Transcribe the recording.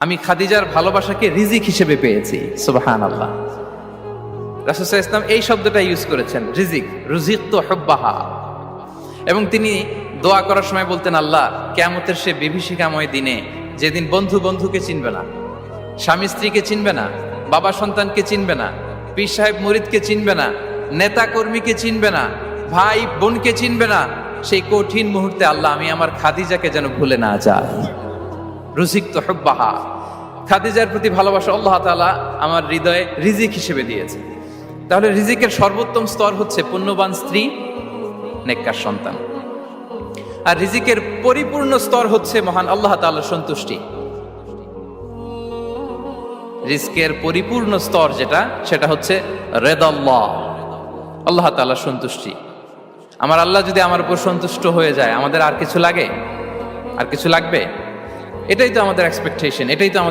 আমি খাদিজার ভালোবাসাকে রিজিক হিসেবে পেয়েছি। সুবহানাল্লাহ। রাসূল সাল্লাল্লাহু আলাইহি ওয়াসাল্লাম এই শব্দটা ইউজ করেছেন, রিজিক, রুজিকতু হুব্বাহা। এবং তিনি দোয়া করার সময় বলতেন, আল্লাহ, কিয়ামতের সে বিভীষিকাময় দিনে, যেদিন বন্ধু বন্ধুকে চিনবে না, স্বামী স্ত্রীকে চিনবে না, বাবা সন্তানকে চিনবে না, পীর সাহেব মুরিদকে চিনবে না, নেতা কর্মীকে চিনবে না, ভাই বোনকে চিনবে না, সেই কঠিন মুহূর্তে আল্লাহ আমি আমার খাদিজাকে যেন ভুলে না যাই। রুজিকতু হুব্বাহা। খাদিজার প্রতি ভালোবাসা আল্লাহ তাআলা আমার হৃদয়ে রিজিক হিসেবে দিয়েছে। তাহলে রিজিকের সর্বোত্তম স্তর হচ্ছে পুণ্যবান স্ত্রী, নেককার সন্তান। আর রিজিকের পরিপূর্ণ স্তর হচ্ছে মহান আল্লাহ তাআলার সন্তুষ্টি। রিজকের পরিপূর্ণ স্তর যেটা, সেটা হচ্ছে রিদাল্লাহ, আল্লাহ তাআলার সন্তুষ্টি। আমার আল্লাহ যদি আমার উপর সন্তুষ্ট হয়ে যায়, আমাদের আর কিছু লাগে? আর কিছু লাগবে? এটাই তো আমাদের এক্সপেকটেশন, এটাই তো আমাদের